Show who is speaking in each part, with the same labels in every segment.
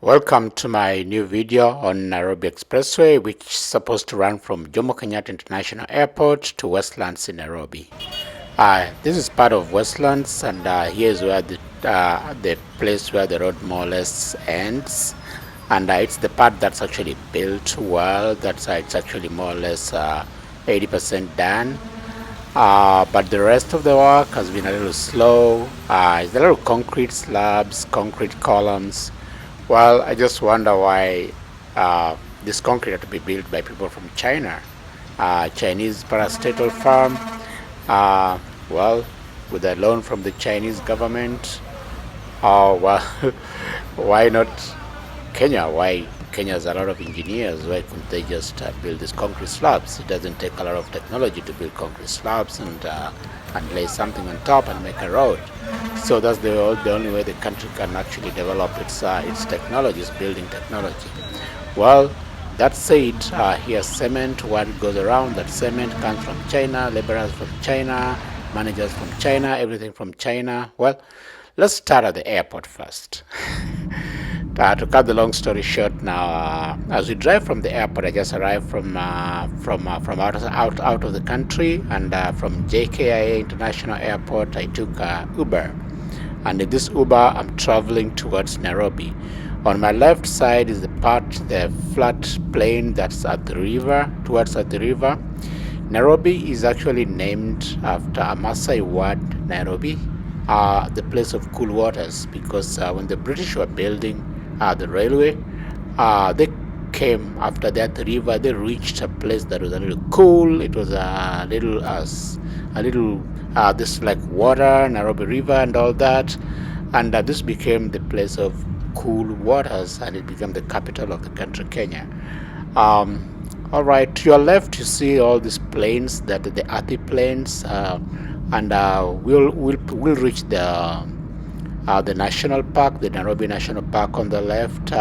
Speaker 1: Welcome to my new video on Nairobi Expressway, which is supposed to run from Jomo Kenyatta International Airport to Westlands in Nairobi. This is part of Westlands, and here's where the place where the road more or less ends. And it's the part that's actually built well. It's actually more or less 80% done. But the rest of the work has been a little slow. It's a lot of concrete slabs, concrete columns. Well, I just wonder why this concrete had to be built by people from China, Chinese parastatal firm. Uh, well, with a loan from the Chinese government. Well, why not Kenya? Why Kenya has a lot of engineers? Why couldn't they just build these concrete slabs? It doesn't take a lot of technology to build concrete slabs and lay something on top and make a road. So that's the only way the country can actually develop its technologies, building technology. Well, that said, here's cement. What goes around that cement comes from China, laborers from China, managers from China, everything from China. Well, let's start at the airport first. To cut the long story short, now as we drive from the airport, I just arrived from out of the country, and from JKIA International Airport, I took Uber, and in this Uber, I'm traveling towards Nairobi. On my left side is the flat plain that's at the river, towards at the river. Nairobi is actually named after a Maasai word, Nairobi, the place of cool waters, because when the British were building the railway, they came after that river. They reached a place that was a little cool. It was a little this like water, Nairobi River and all that, and this became the place of cool waters, and it became the capital of the country, Kenya. All right, to your left you see all these plains, that the earthy plains, and we'll reach the national park, the Nairobi National Park on the left,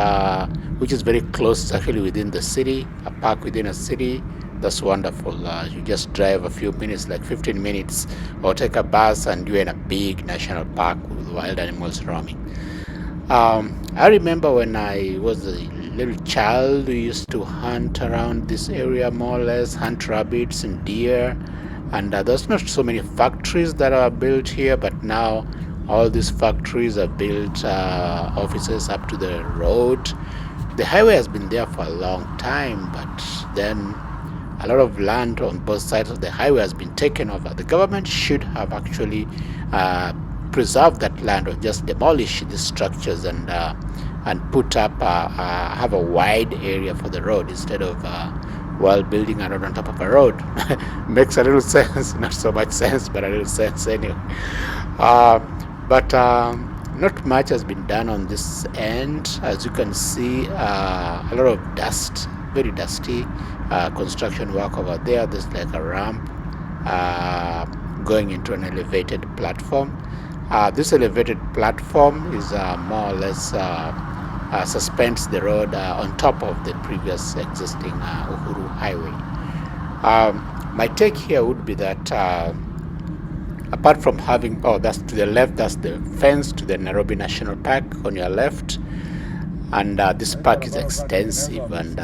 Speaker 1: which is very close. It's actually within the city, a park within a city. That's wonderful. You just drive a few minutes, like 15 minutes, or take a bus, and you're in a big national park with wild animals roaming. I remember when I was a little child, we used to hunt around this area, more or less, hunt rabbits and deer. And there's not so many factories that are built here, but now all these factories are built offices up to the road. The highway has been there for a long time, but then a lot of land on both sides of the highway has been taken over. The government should have actually preserved that land, or just demolish these structures and put up have a wide area for the road instead of building a road on top of a road. Makes a little sense, not so much sense, but a little sense anyway. But not much has been done on this end. As you can see, a lot of dust, very dusty construction work over there. There's like a ramp going into an elevated platform. This elevated platform is more or less suspends the road on top of the previous existing Uhuru Highway. My take here would be that apart from having, that's to the left, that's the fence to the Nairobi National Park on your left, and this park is extensive, and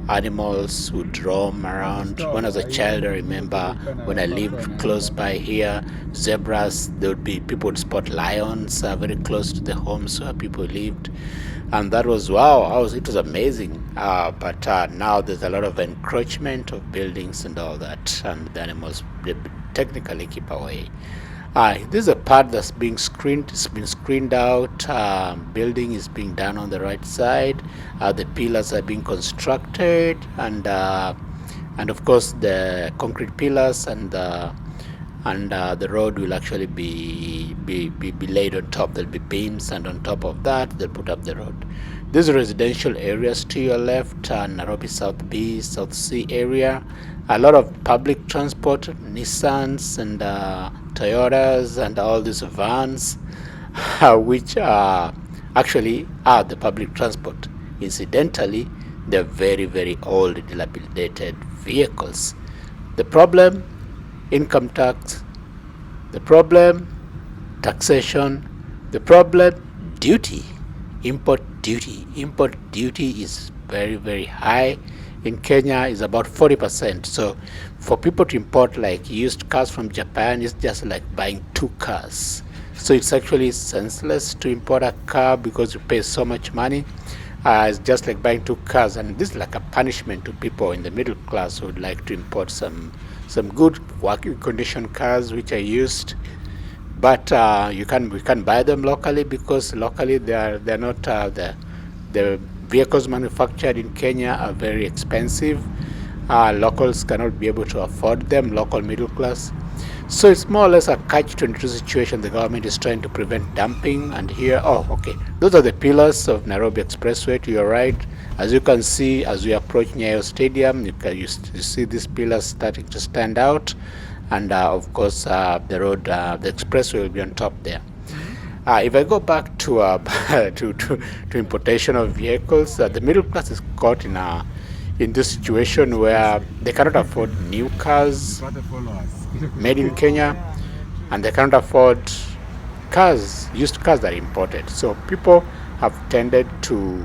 Speaker 1: animals would roam around. When I was a child, I remember when I lived close by here, zebras, people would spot lions very close to the homes where people lived, and that was wow, it was amazing. But now there's a lot of encroachment of buildings and all that, and the animals technically keep away. This is a part that's being screened. It's been screened out. Building is being done on the right side. The pillars are being constructed, and of course the concrete pillars and the road will actually be laid on top. There'll be beams, and on top of that they'll put up the road. These residential areas to your left, Nairobi South B, South C area, a lot of public transport, Nissans and Toyotas and all these vans, which actually are the public transport. Incidentally, they're very, very old, dilapidated vehicles. The problem, income tax. The problem, taxation. The problem, duty, import duty. Import duty is very high. In Kenya is about 40%. So for people to import like used cars from Japan, it's just like buying 2 cars. So it's actually senseless to import a car because you pay so much money. It's just like buying 2 cars, and this is like a punishment to people in the middle class who would like to import some good working condition cars which are used. But we can buy them locally, because locally they're not the vehicles manufactured in Kenya are very expensive. Locals cannot be able to afford them, local middle class. So it's more or less a catch-22 situation. The government is trying to prevent dumping. And here, those are the pillars of Nairobi Expressway to your right. As you can see, as we approach Nyayo Stadium, you see these pillars starting to stand out. And of course, the road, the expressway will be on top there. If I go back to to importation of vehicles, the middle class is caught in this situation where they cannot afford new cars made in Kenya, and they cannot afford used cars that are imported. So people have tended to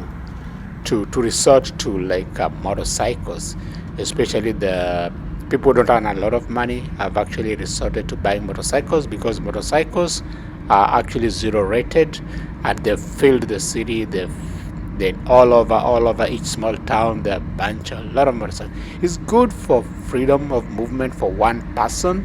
Speaker 1: resort to like motorcycles, especially the people who don't earn a lot of money have actually resorted to buying motorcycles, because motorcycles are actually zero rated, and they've filled the city. They're all over each small town. There are a lot of motorcycles. It's good for freedom of movement for one person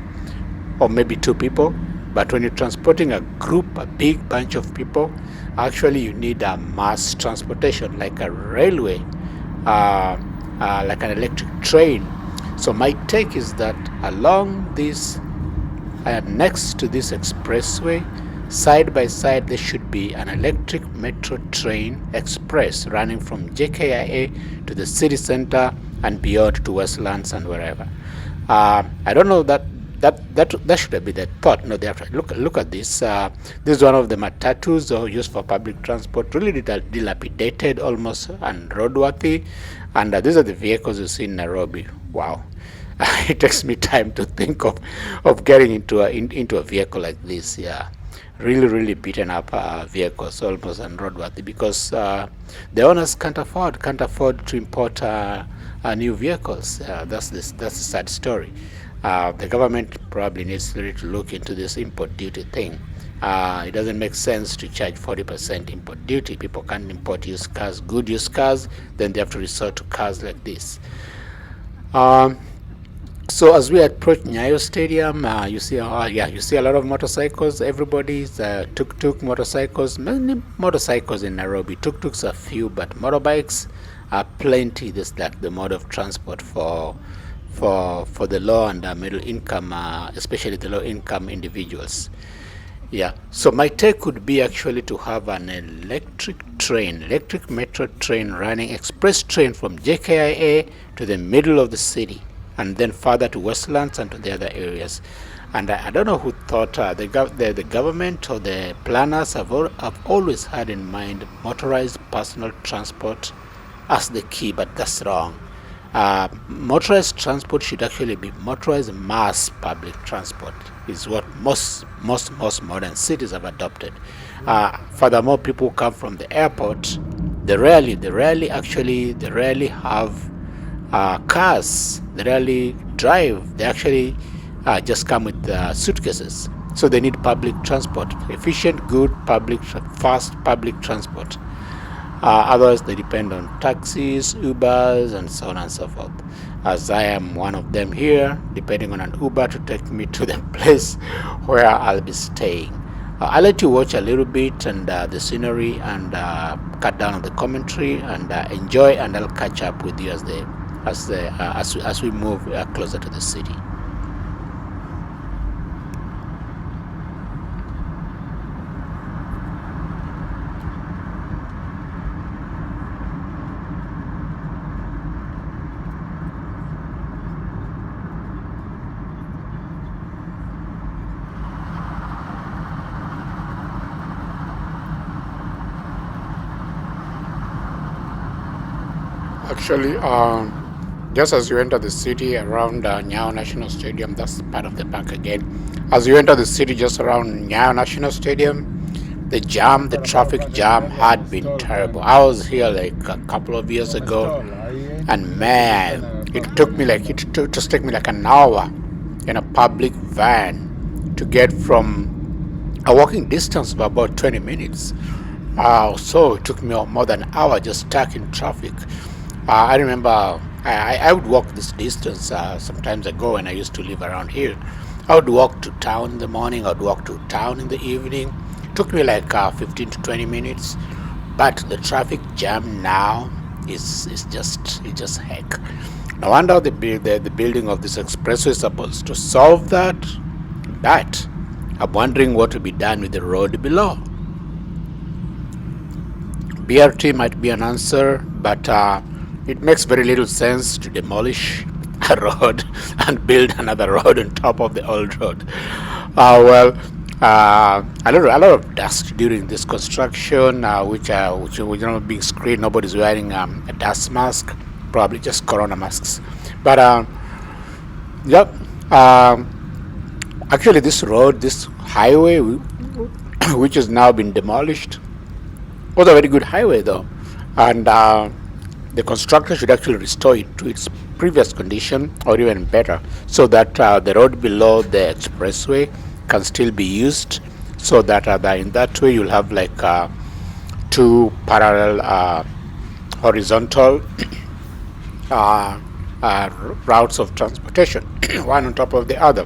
Speaker 1: or maybe 2 people, but when you're transporting a group, a big bunch of people, actually you need a mass transportation like a railway, like an electric train. So my take is that along this, next to this expressway, side by side, there should be an electric metro train express running from JKIA to the city center and beyond to Westlands and wherever. I don't know that should have been the thought. No, they have to look at this. This is one of the matatus used for public transport, really dilapidated, almost unroadworthy. And these are the vehicles you see in Nairobi. Wow. It takes me time to think of getting into a vehicle like this. Yeah, really beaten up vehicles, almost unroadworthy, because the owners can't afford to import new vehicles. That's a sad story. The government probably needs to look into this import duty thing. It doesn't make sense to charge 40% import duty. People can't import used cars, good used cars, then they have to resort to cars like this. So as we approach Nyayo Stadium, you see a lot of motorcycles. Everybody's tuk-tuk motorcycles, many motorcycles in Nairobi. Tuk-tuks are few, but motorbikes are plenty. This is like the mode of transport for the low and middle income, especially the low income individuals. Yeah, so my take would be actually to have an electric metro train running, express train from JKIA to the middle of the city, and then further to Westlands and to the other areas. And I don't know who thought the government or the planners have always had in mind motorized personal transport as the key, but that's wrong. Motorized transport should actually be motorized mass public transport, is what most modern cities have adopted. Furthermore, people come from the airport. They rarely have cars. They rarely drive. They actually just come with suitcases. So they need public transport, efficient, good fast public transport. Others, they depend on taxis, Ubers, and so on and so forth. As I am one of them here, depending on an Uber to take me to the place where I'll be staying. I'll let you watch a little bit and the scenery, and cut down on the commentary, and enjoy, and I'll catch up with you as we move closer to the city. Actually, just as you enter the city around Nyayo National Stadium, that's part of the park again. As you enter the city just around Nyayo National Stadium, the traffic jam had been terrible. I was here like a couple of years ago, and man, it just took me like an hour in a public van to get from a walking distance of about 20 minutes. So it took me more than an hour just stuck in traffic. I remember I would walk this distance sometimes ago when I used to live around here. I would walk to town in the morning, I would walk to town in the evening. It took me like 15 to 20 minutes. But the traffic jam now is just heck. No wonder the building of this expressway is supposed to solve that. But I'm wondering what will be done with the road below. BRT might be an answer, but it makes very little sense to demolish a road and build another road on top of the old road. A lot of dust during this construction, which being screened. Nobody's wearing a dust mask, probably just corona masks. But yep. Actually, this road, this highway, which has now been demolished, was a very good highway though, and the constructor should actually restore it to its previous condition or even better, so that the road below the expressway can still be used, so that in that way you'll have like two parallel horizontal routes of transportation, one on top of the other.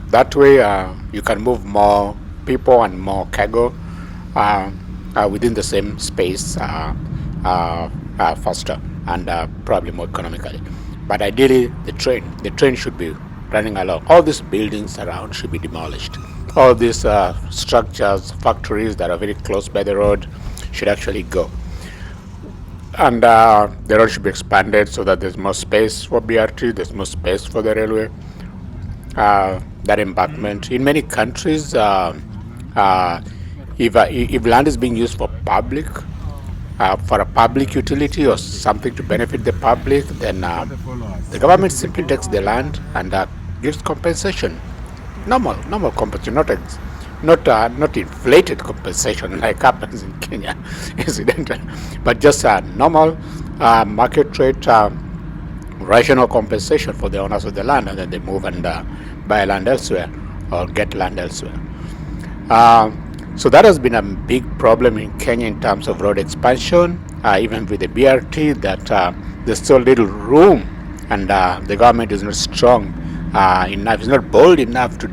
Speaker 1: That way you can move more people and more cargo within the same space faster and probably more economically. But ideally, the train should be running along. All these buildings around should be demolished. All these structures, factories that are very close by the road should actually go. And the road should be expanded so that there's more space for BRT, there's more space for the railway. That embankment. In many countries, if land is being used for a public utility or something to benefit the public, then the government simply takes the land and gives compensation. Normal compensation, not inflated compensation like happens in Kenya, incidentally, but just a normal market rate rational compensation for the owners of the land, and then they move and buy land elsewhere or get land elsewhere. So that has been a big problem in Kenya in terms of road expansion, even with the BRT, that there's still little room, and the government is not strong enough, is not bold enough to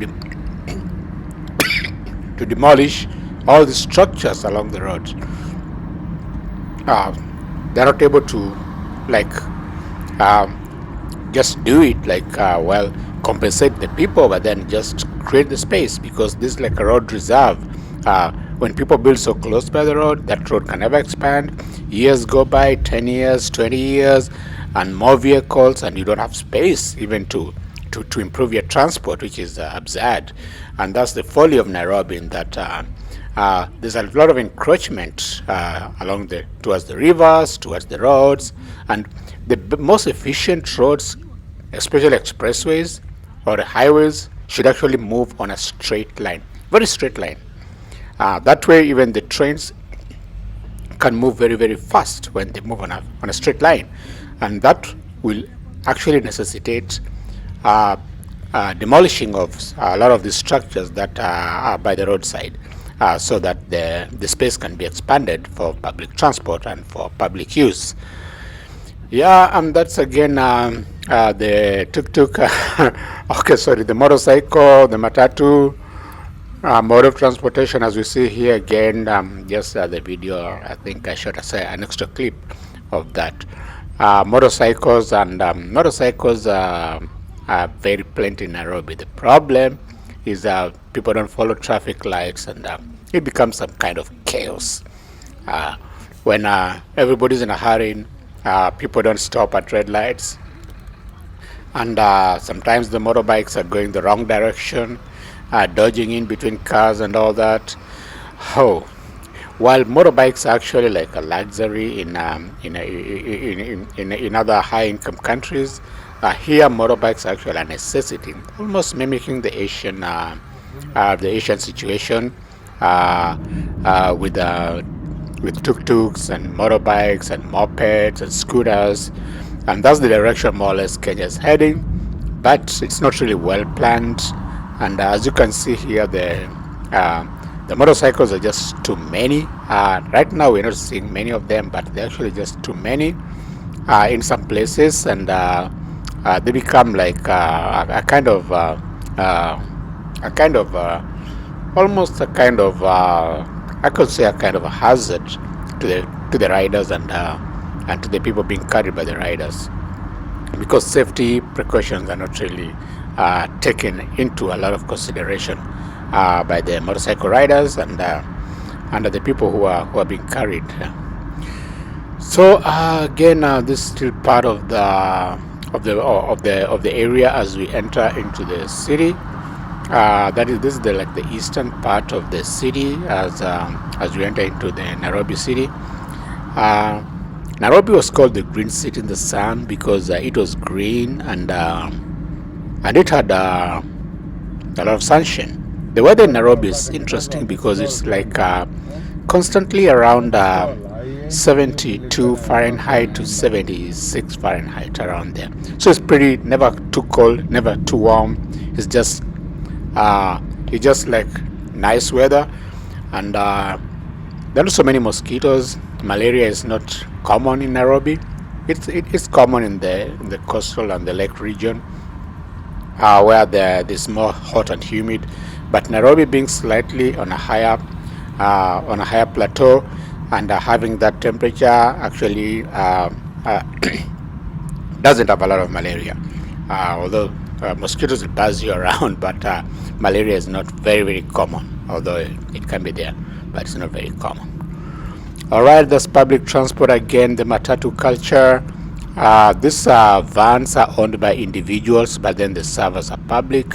Speaker 1: demolish all the structures along the road. They're not able to just do it compensate the people, but then just create the space, because this is like a road reserve. When people build so close by the road, that road can never expand. Years go by, 10 years, 20 years, and more vehicles, and you don't have space even to improve your transport, which is absurd. And that's the folly of Nairobi, in that there's a lot of encroachment towards the rivers, towards the roads, and the most efficient roads, especially expressways or highways, should actually move on a straight line, very straight line. That way, even the trains can move very, very fast when they move on a straight line, and that will actually necessitate demolishing of a lot of the structures that are by the roadside, so that the space can be expanded for public transport and for public use. Yeah, and that's again the tuk-tuk, the motorcycle, the matatu, mode of transportation, as we see here again. Just the video, I think I shot an extra clip of that. Motorcycles are very plenty in Nairobi. The problem is people don't follow traffic lights, and it becomes some kind of chaos. When everybody's in a hurry, people don't stop at red lights, and sometimes the motorbikes are going the wrong direction, dodging in between cars and all that. While motorbikes are actually like a luxury in other high-income countries, here motorbikes are actually a necessity, almost mimicking the Asian situation, uh, uh, with uh, with tuk-tuks and motorbikes and mopeds and scooters, and that's the direction more or less Kenya is heading. But it's not really well planned, and as you can see here, the motorcycles are just too many. Right now, we're not seeing many of them, but they're actually just too many in some places, and they become like uh, a kind of almost a kind of I could say a kind of a hazard to the riders and to the people being carried by the riders, because safety precautions are not really taken into a lot of consideration by the motorcycle riders and the people who are being carried. So again, this is still part of the area as we enter into the city. This is the like the eastern part of the city as we enter into the Nairobi city. Uh, Nairobi was called the Green City in the Sun because it was green and it had a lot of sunshine. The weather in Nairobi is interesting because it's like constantly around 72 Fahrenheit to 76 Fahrenheit around there. So it's pretty never too cold, never too warm. It's just like nice weather, and there are so many mosquitoes. Malaria is not common in Nairobi. It's common in the coastal and the lake region, where there's more hot and humid. But Nairobi being slightly on a higher plateau and having that temperature actually doesn't have a lot of malaria. Although mosquitoes will buzz you around, but malaria is not very, very common, although it can be there, but it's not very common. All right, there's public transport again, the matatu culture. These vans are owned by individuals, but then they serve as a public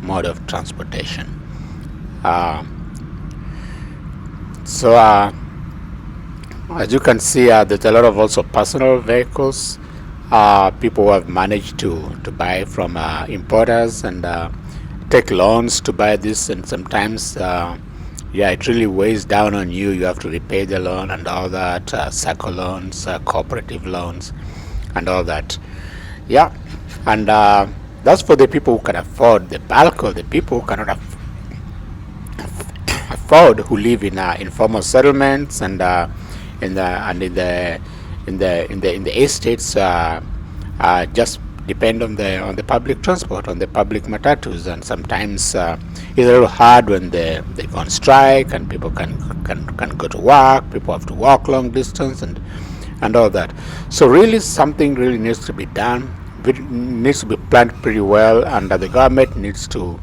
Speaker 1: mode of transportation. So as you can see, there's a lot of also personal vehicles. People who have managed to buy from importers and take loans to buy this, and sometimes it really weighs down on you. You have to repay the loan and all that, SACCO loans, cooperative loans, and all that. Yeah, and that's for the people who can afford. The bulk of the people who cannot afford, who live in informal settlements and in the estates, just depend on the public transport, on the public matatus, and sometimes it's a little hard when they go on strike and people can go to work. People have to walk long distance and all that. So really, something really needs to be done. It needs to be planned pretty well, and the government needs to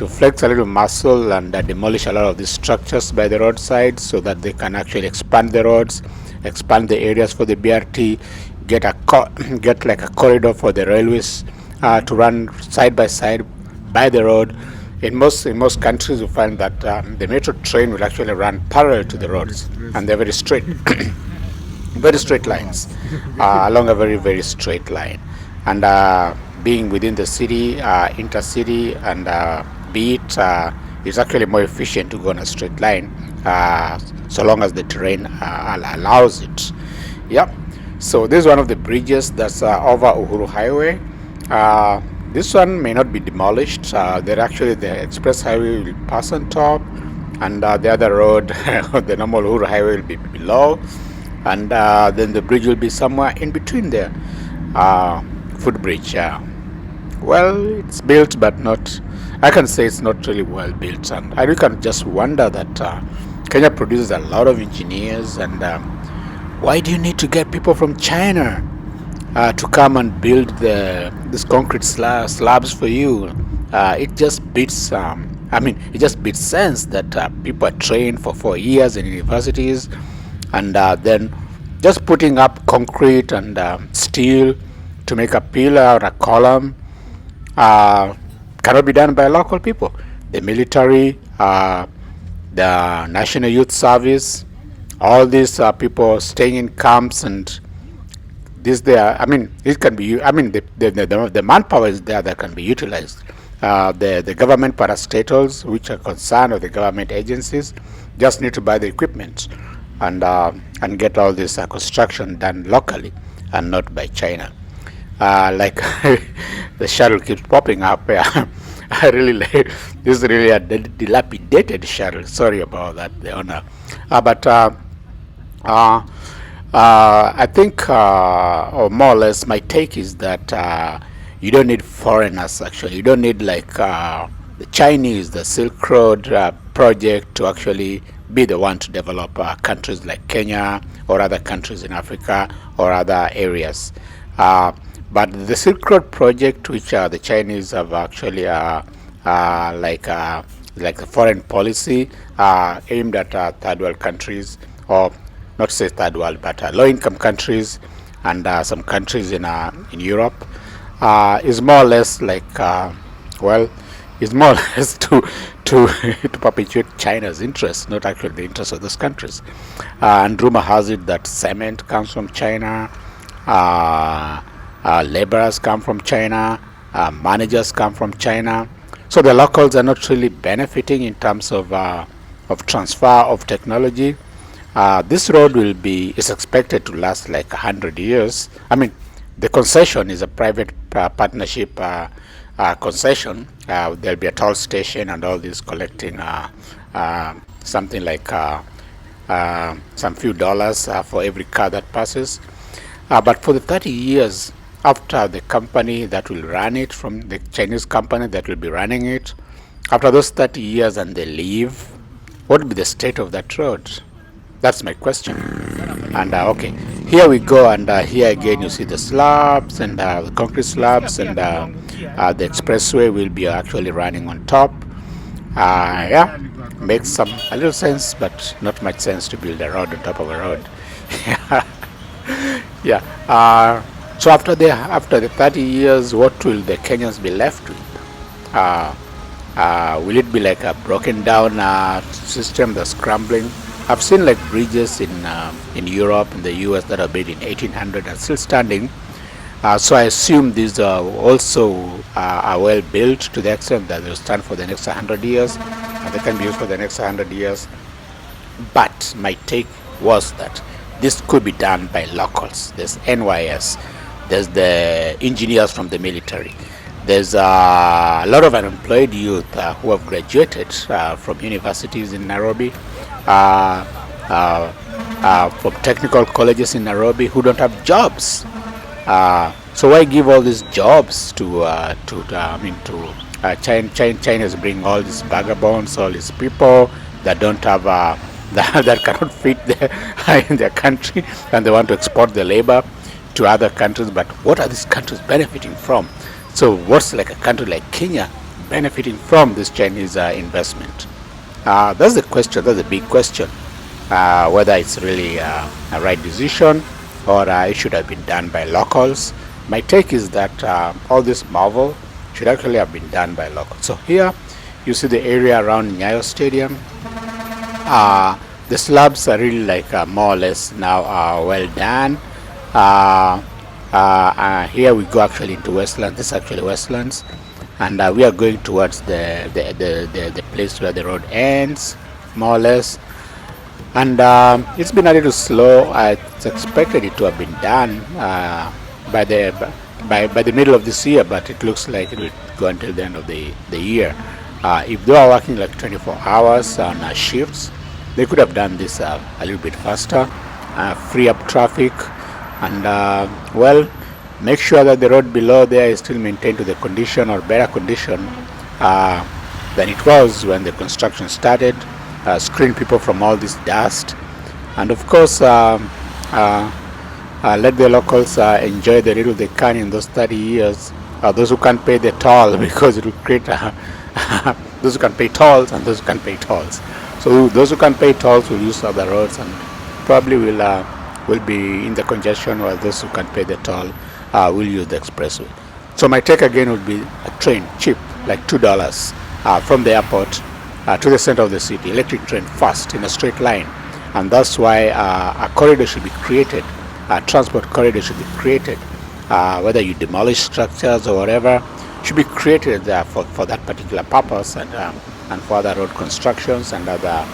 Speaker 1: flex a little muscle and demolish a lot of these structures by the roadside so that they can actually expand the roads, expand the areas for the BRT, get like a corridor for the railways to run side by side by the road. In most countries, you find that the metro train will actually run parallel to the roads, and they're very straight, very straight lines along a very, very straight line. And being within the city, intercity, and be it, it's actually more efficient to go on a straight line, so long as the terrain allows it. Yeah. So this is one of the bridges that's over Uhuru Highway. This one may not be demolished. The express highway will pass on top, and the other road, the normal Uhuru Highway, will be below, and then the bridge will be somewhere in between there. Footbridge. Well, it's built, but not. I can say it's not really well built, and I can just wonder that Kenya produces a lot of engineers, and why do you need to get people from China to come and build this concrete slabs for you? It just beats. It just beats sense that people are trained for 4 years in universities, and then just putting up concrete and steel to make a pillar or a column cannot be done by local people. The military, the National Youth Service, all these people staying in camps, and this there. It can be. The manpower is there that can be utilized. The government parastatals, which are concerned, or the government agencies, just need to buy the equipment and get all this construction done locally and not by China. Like the shuttle keeps popping up. I really like this is really a dilapidated shuttle. Sorry about that, the owner. But uh, I think, or more or less, my take is that you don't need foreigners. Actually, you don't need like the Chinese, the Silk Road project to actually be the one to develop countries like Kenya or other countries in Africa or other areas. But the Silk Road project, which the Chinese have actually like the foreign policy aimed at third world countries, or not to say third world, but low-income countries and some countries in Europe, is more or less like well, is more or less to to perpetuate China's interests, not actually the interests of those countries. And rumor has it that cement comes from China. Laborers come from China, managers come from China. So the locals are not really benefiting in terms of transfer of technology. This road is expected to last like 100 years. I mean, the concession is a private partnership concession. There'll be a toll station and all this collecting something like some few dollars for every car that passes. But for the 30 years, after the company that will run it, from the Chinese company that will be running it, after those 30 years and they leave, what will be the state of that road? That's my question. And okay, here we go, and here again you see the slabs and the concrete slabs, and the expressway will be actually running on top. Yeah, makes a little sense, but not much sense to build a road on top of a road. Yeah. So after the 30 years, what will the Kenyans be left with? Will it be like a broken down system that's crumbling? I've seen like bridges in Europe and the US that are built in 1800 and still standing. So I assume these are also are well built to the extent that they'll stand for the next 100 years, and they can be used for the next 100 years. But my take was that this could be done by locals. There's NYS. There's the engineers from the military. There's a lot of unemployed youth who have graduated from universities in Nairobi, from technical colleges in Nairobi, who don't have jobs. So why give all these jobs to China? China's bring all these vagabonds, all these people that don't have that cannot fit in their country, and they want to export the labor to other countries. But what are these countries benefiting from? So what's like a country like Kenya benefiting from this Chinese investment? That's the question. That's a big question. Whether it's really a right decision, or it should have been done by locals. My take is that all this marvel should actually have been done by locals. So here you see the area around Nyayo Stadium. The slabs are really like more or less now well done. Here we go actually into Westlands. This is actually Westlands, and we are going towards the place where the road ends, more or less. And it's been a little slow. I expected it to have been done by the middle of this year, but it looks like it will go until the end of the year. If they are working like 24 hours on shifts, they could have done this a little bit faster, free up traffic, and well, make sure that the road below there is still maintained to the condition or better condition than it was when the construction started. Screen people from all this dust, and of course let the locals enjoy the little they can in those 30 years. Those who can't pay the toll, because it will create those who can pay tolls and those who can pay tolls. So those who can pay tolls will use other roads and probably will be in the congestion, while those who can pay the toll will use the expressway. So my take again would be a train, cheap, like $2 from the airport to the center of the city, electric train, fast, in a straight line. And that's why a corridor should be created, a transport corridor should be created, whether you demolish structures or whatever, should be created there for that particular purpose, and for other road constructions and other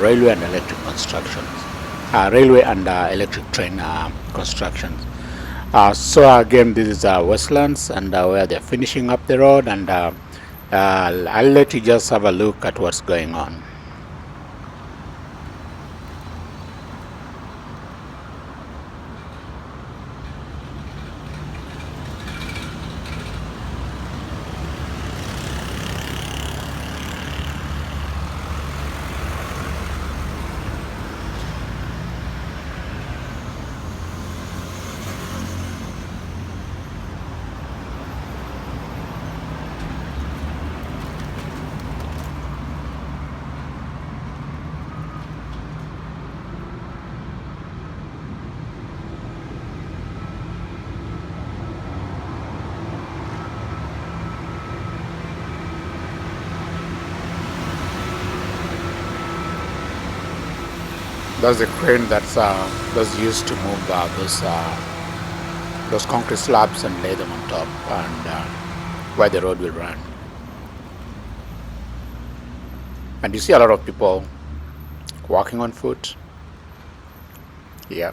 Speaker 1: railway and electric constructions, railway and electric train constructions. So again, this is Westlands, and where they're finishing up the road, and I'll let you just have a look at what's going on. That's the crane that's used to move those concrete slabs and lay them on top, and where the road will run. And you see a lot of people walking on foot. Yeah,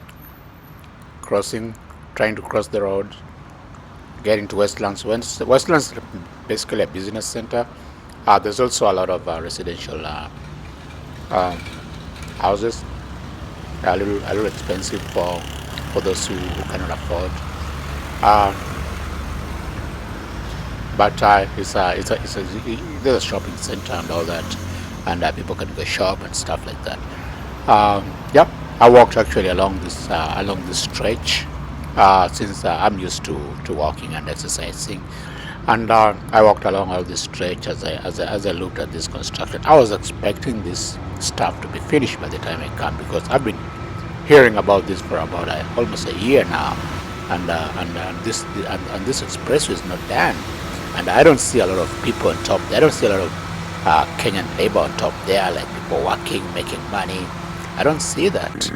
Speaker 1: trying to cross the road, getting to Westlands. Westlands is basically a business center. There's also a lot of residential houses. A little expensive for those who cannot afford. But there's a shopping center and all that, and people can go shop and stuff like that. Yep, I walked actually along this stretch, since I'm used to walking and exercising, and I walked along all this stretch as I looked at this construction. I was expecting this stuff to be finished by the time I come, because I've been hearing about this for about almost a year now, and this expressway is not done, and I don't see a lot of people on top there. I don't see a lot of Kenyan labor on top there, like people working, making money. I don't see that.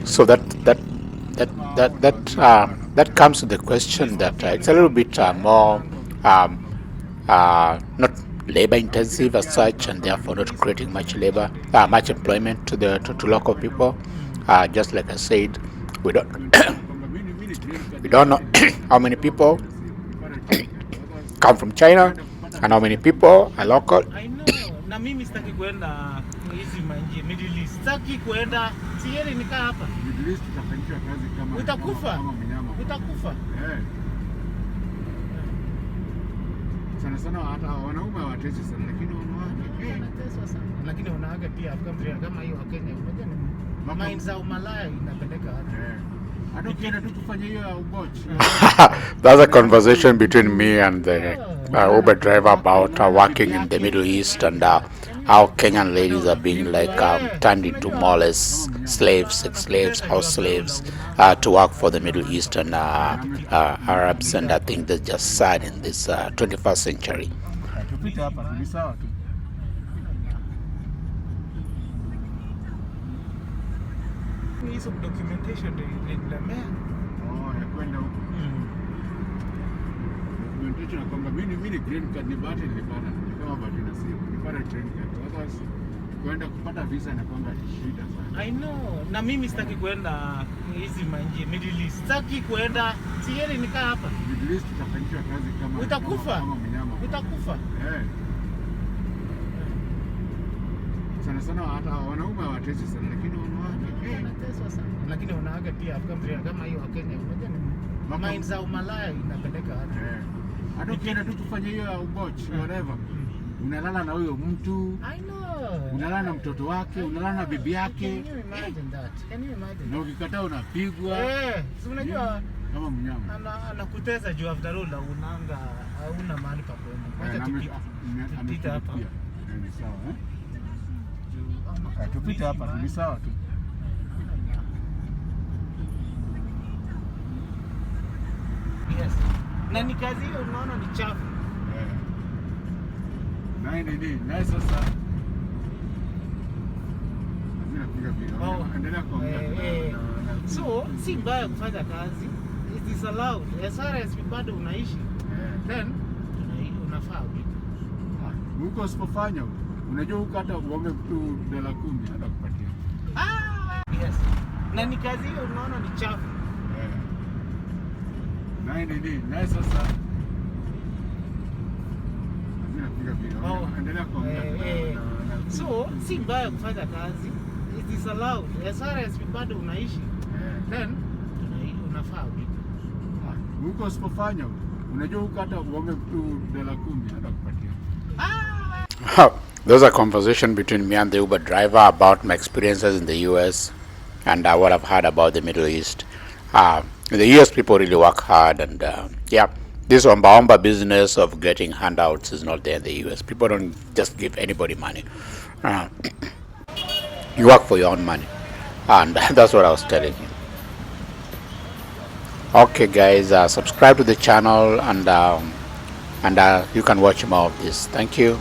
Speaker 1: So that comes to the question that it's a little bit more not labor intensive as such, and therefore not creating much employment to local people. Just like I said, we don't we don't know how many people come from China and how many people are local.
Speaker 2: I know. Na mimi sitaki kwenda hizi manji Middle East. Sitaki kwenda. Sieri nikaa hapa.
Speaker 3: Middle East utafanyishwa kazi kama
Speaker 2: utakufa. Utakufa.
Speaker 3: Sana hata wanaume hawatesi sana, lakini wanawake
Speaker 2: wanateswa sana. Lakini wanawake pia kama hiyo wa Kenya, unajua ni mind za umalaya inapeleka hata.
Speaker 1: That's a conversation between me and the Uber driver about working in the Middle East, and how Kenyan ladies are being turned into more or less slaves, sex slaves, house slaves, to work for the Middle Eastern Arabs, and I think that's just sad in this 21st century.
Speaker 2: Hizo documentation nililemea.
Speaker 3: Ya kwenda huko. Documentation kwamba mimi green card ni bahati nilipata. Kama bahati nasibu. Nilipata green card. Sasa kwenda kupata visa na kwamba shida sana.
Speaker 2: I know. Na mimi sitaki kwenda hizi manji Middle East. Sitaki kwenda. Sieri nikaa hapa.
Speaker 3: Middle East utafanyishwa kazi kama
Speaker 2: utakufa. Utakufa. Sana hata wanaume hawatesi sana, lakini wanawake wanateswa sana. Lakini wanawake pia kama hiyo wa Kenya, unajua ni mind za umalaya inapeleka hata.
Speaker 3: Hata ukienda tu kufanya hiyo uboch whatever. Unalala na huyo mtu.
Speaker 2: I know.
Speaker 3: Unalala na mtoto wake, unalala na bibi yake.
Speaker 2: Can you imagine that? Can you imagine?
Speaker 3: Na ukikataa unapigwa.
Speaker 2: Si unajua
Speaker 3: kama mnyama.
Speaker 2: Anakuteza juu after all unanga hauna mahali pa kwenda. Tupita hapa.
Speaker 3: Ni sawa tupite hapa ni sawa tu.
Speaker 2: Yes. Na ni kazi hiyo unaona ni chafu.
Speaker 3: Nai sasa. Endelea kuongea.
Speaker 2: So, si mbaya kufanya kazi. It is allowed. As far as bado unaishi. then unafaa ulipe.
Speaker 3: Huko usipofanya, unajua huko hata uombe mtu $10 hata kupatia.
Speaker 2: Yes. Na ni kazi hiyo unaona ni chafu.
Speaker 3: Naye sasa napiga video. Endelea kuongea.
Speaker 2: So, si mbaya kufanya kazi. It is allowed. As far as bado unaishi, then unafaa ulipe.
Speaker 3: Huko usipofanya, unajua huko hata uombe mtu $10 hata kupatia.
Speaker 1: There's a conversation between me and the Uber driver about my experiences in the US and what I've heard about the Middle East. In the US, people really work hard, and this omba business of getting handouts is not there in the US. People don't just give anybody money. You work for your own money, and that's what I was telling you. Okay, guys, subscribe to the channel, and you can watch more of this. Thank you.